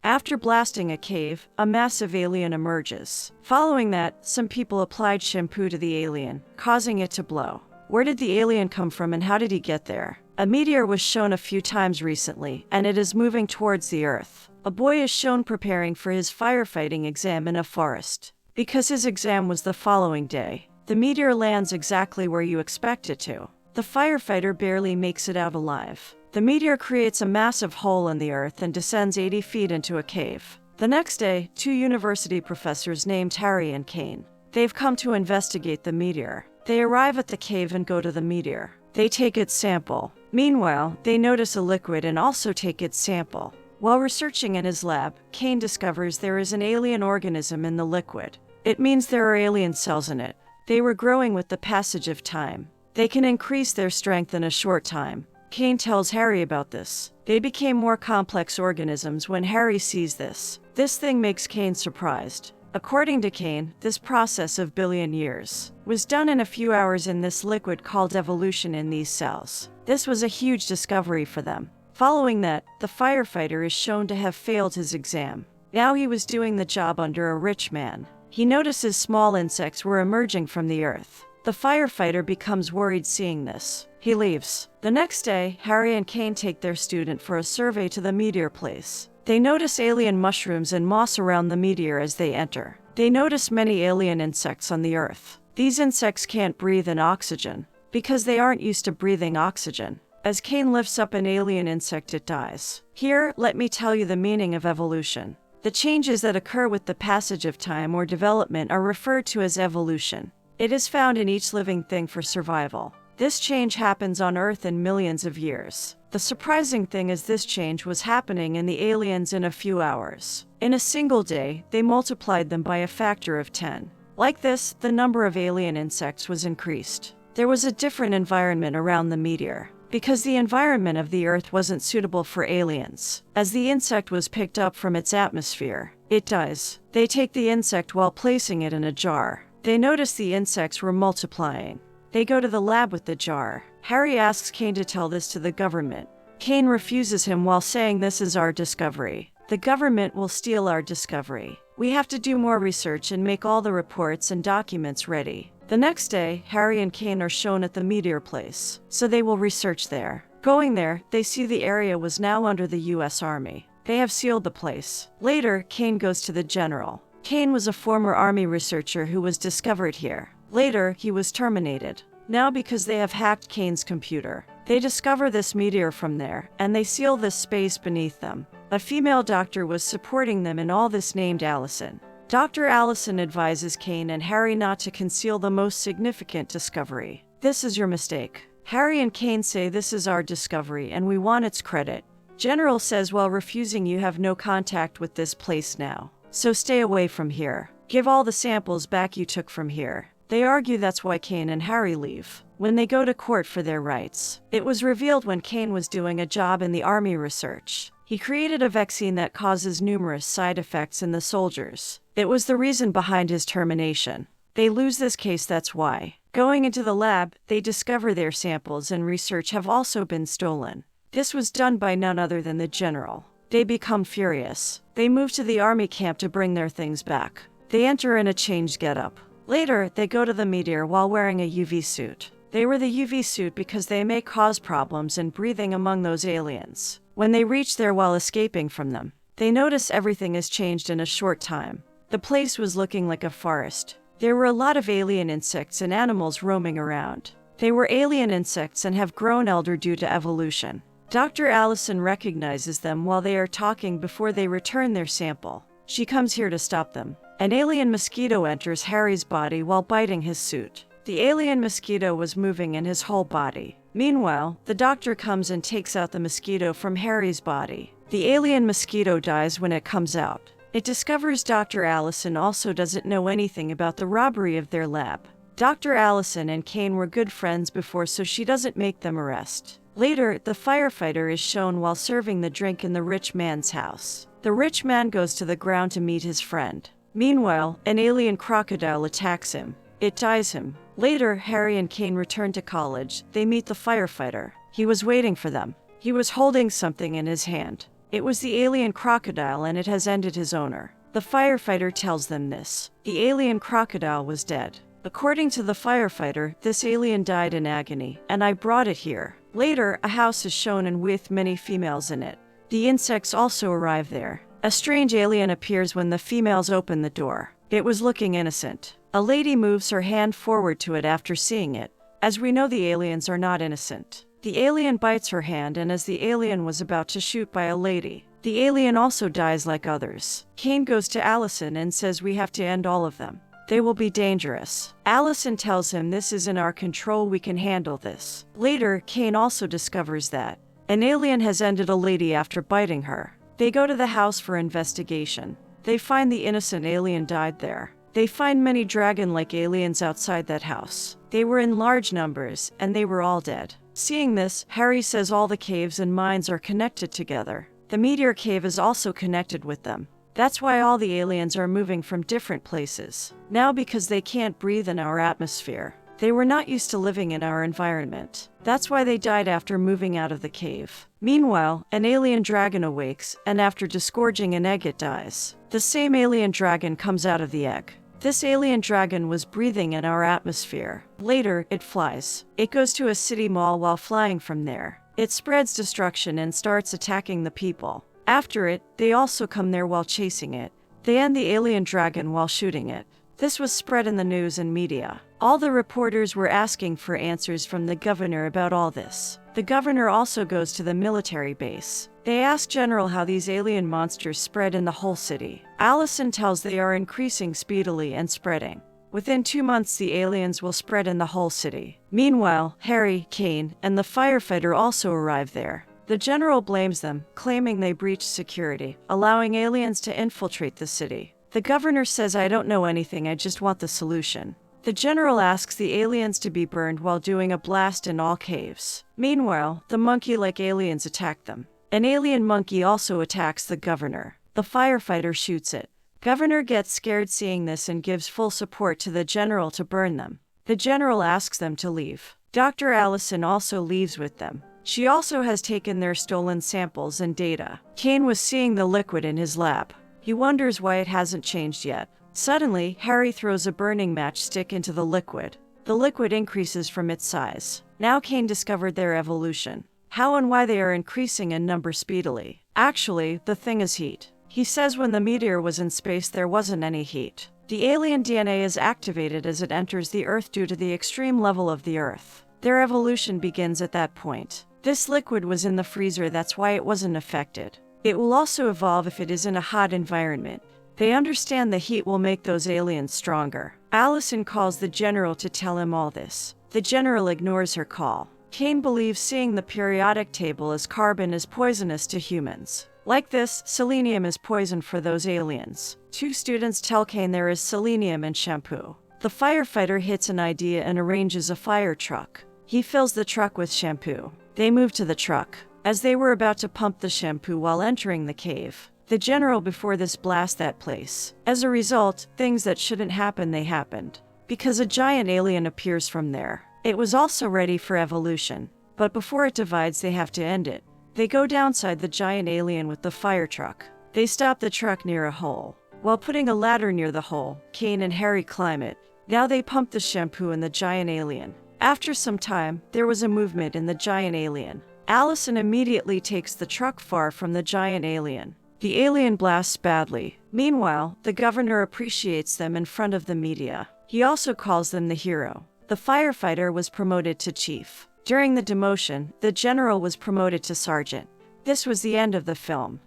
After blasting a cave, a massive alien emerges. Following that, some people applied shampoo to the alien, causing it to blow. Where did the alien come from and how did he get there? A meteor was shown a few times recently, and it is moving towards the Earth. A boy is shown preparing for his firefighting exam in a forest. Because his exam was the following day, the meteor lands exactly where you expect it to. The firefighter barely makes it out alive. The meteor creates a massive hole in the earth and descends 80 feet into a cave. The next day, two university professors named Harry and Kane. They've come to investigate the meteor. They arrive at the cave and go to the meteor. They take its sample. Meanwhile, they notice a liquid and also take its sample. While researching in his lab, Kane discovers there is an alien organism in the liquid. It means there are alien cells in it. They were growing with the passage of time. They can increase their strength in a short time. Kane tells Harry about this. They became more complex organisms when Harry sees this. This thing makes Kane surprised. According to Kane, this process of billion years was done in a few hours in this liquid called evolution in these cells. This was a huge discovery for them. Following that, the firefighter is shown to have failed his exam. Now he was doing the job under a rich man. He notices small insects were emerging from the earth. The firefighter becomes worried seeing this. He leaves. The next day, Harry and Kane take their student for a survey to the meteor place. They notice alien mushrooms and moss around the meteor as they enter. They notice many alien insects on the Earth. These insects can't breathe in oxygen because they aren't used to breathing oxygen. As Kane lifts up an alien insect, it dies. Here, let me tell you the meaning of evolution. The changes that occur with the passage of time or development are referred to as evolution. It is found in each living thing for survival. This change happens on Earth in millions of years. The surprising thing is this change was happening in the aliens in a few hours. In a single day, they multiplied them by a factor of 10. Like this, the number of alien insects was increased. There was a different environment around the meteor, because the environment of the Earth wasn't suitable for aliens. As the insect was picked up from its atmosphere, it dies. They take the insect while placing it in a jar. They notice the insects were multiplying. They go to the lab with the jar. Harry asks Kane to tell this to the government. Kane refuses him while saying this is our discovery. The government will steal our discovery. We have to do more research and make all the reports and documents ready. The next day, Harry and Kane are shown at the meteor place, so they will research there. Going there, they see the area was now under the US Army. They have sealed the place. Later, Kane goes to the general. Kane was a former Army researcher who was discovered here. Later, he was terminated. Now because they have hacked Kane's computer, they discover this meteor from there, and they seal this space beneath them. A female doctor was supporting them in all this named Allison. Dr. Allison advises Kane and Harry not to conceal the most significant discovery. This is your mistake. Harry and Kane say this is our discovery and we want its credit. General says while refusing you have no contact with this place now. So stay away from here. Give all the samples back you took from here. They argue that's why Kane and Harry leave. When they go to court for their rights, it was revealed when Kane was doing a job in the Army research. He created a vaccine that causes numerous side effects in the soldiers. It was the reason behind his termination. They lose this case, that's why. Going into the lab, they discover their samples and research have also been stolen. This was done by none other than the general. They become furious. They move to the army camp to bring their things back. They enter in a changed getup. Later, they go to the meteor while wearing a UV suit. They wear the UV suit because they may cause problems in breathing among those aliens. When they reach there while escaping from them, they notice everything has changed in a short time. The place was looking like a forest. There were a lot of alien insects and animals roaming around. They were alien insects and have grown elder due to evolution. Dr. Allison recognizes them while they are talking before they return their sample. She comes here to stop them. An alien mosquito enters Harry's body while biting his suit. The alien mosquito was moving in his whole body. Meanwhile, the doctor comes and takes out the mosquito from Harry's body. The alien mosquito dies when it comes out. It discovers Dr. Allison also doesn't know anything about the robbery of their lab. Dr. Allison and Kane were good friends before, so she doesn't make them arrest. Later, the firefighter is shown while serving the drink in the rich man's house. The rich man goes to the ground to meet his friend. Meanwhile, an alien crocodile attacks him. It dies him. Later, Harry and Kane return to college. They meet the firefighter. He was waiting for them. He was holding something in his hand. It was the alien crocodile and it has ended his owner. The firefighter tells them this. The alien crocodile was dead. According to the firefighter, this alien died in agony, and I brought it here. Later, a house is shown and with many females in it. The insects also arrive there. A strange alien appears when the females open the door. It was looking innocent. A lady moves her hand forward to it after seeing it. As we know, the aliens are not innocent. The alien bites her hand, and as the alien was about to shoot by a lady, the alien also dies like others. Kane goes to Allison and says we have to end all of them. They will be dangerous. Allison tells him this is in our control, we can handle this. Later, Kane also discovers that an alien has ended a lady after biting her. They go to the house for investigation. They find the innocent alien died there. They find many dragon-like aliens outside that house. They were in large numbers, and they were all dead. Seeing this, Harry says all the caves and mines are connected together. The meteor cave is also connected with them. That's why all the aliens are moving from different places. Now because they can't breathe in our atmosphere. They were not used to living in our environment. That's why they died after moving out of the cave. Meanwhile, an alien dragon awakes, and after disgorging an egg it dies. The same alien dragon comes out of the egg. This alien dragon was breathing in our atmosphere. Later, it flies. It goes to a city mall while flying from there. It spreads destruction and starts attacking the people. After it, they also come there while chasing it. They end the alien dragon while shooting it. This was spread in the news and media. All the reporters were asking for answers from the governor about all this. The governor also goes to the military base. They ask General how these alien monsters spread in the whole city. Allison tells they are increasing speedily and spreading. Within 2 months the aliens will spread in the whole city. Meanwhile, Harry, Kane, and the firefighter also arrive there. The general blames them, claiming they breached security, allowing aliens to infiltrate the city. The governor says, I don't know anything, I just want the solution. The general asks the aliens to be burned while doing a blast in all caves. Meanwhile, the monkey-like aliens attack them. An alien monkey also attacks the governor. The firefighter shoots it. Governor gets scared seeing this and gives full support to the general to burn them. The general asks them to leave. Dr. Allison also leaves with them. She also has taken their stolen samples and data. Kane was seeing the liquid in his lab. He wonders why it hasn't changed yet. Suddenly, Harry throws a burning matchstick into the liquid. The liquid increases from its size. Now Kane discovered their evolution. How and why they are increasing in number speedily. Actually, the thing is heat. He says when the meteor was in space there wasn't any heat. The alien DNA is activated as it enters the Earth due to the extreme level of the Earth. Their evolution begins at that point. This liquid was in the freezer, that's why it wasn't affected. It will also evolve if it is in a hot environment. They understand the heat will make those aliens stronger. Allison calls the general to tell him all this. The general ignores her call. Kane believes seeing the periodic table as carbon is poisonous to humans. Like this, selenium is poison for those aliens. 2 students tell Kane there is selenium in shampoo. The firefighter hits an idea and arranges a fire truck. He fills the truck with shampoo. They move to the truck. As they were about to pump the shampoo while entering the cave, the general before this blast that place. As a result, things that shouldn't happen, they happened. Because a giant alien appears from there. It was also ready for evolution. But before it divides, they have to end it. They go downside the giant alien with the fire truck. They stop the truck near a hole. While putting a ladder near the hole, Kane and Harry climb it. Now they pump the shampoo in the giant alien. After some time, there was a movement in the giant alien. Allison immediately takes the truck far from the giant alien. The alien blasts badly. Meanwhile, the governor appreciates them in front of the media. He also calls them the hero. The firefighter was promoted to chief. During the demotion, the general was promoted to sergeant. This was the end of the film.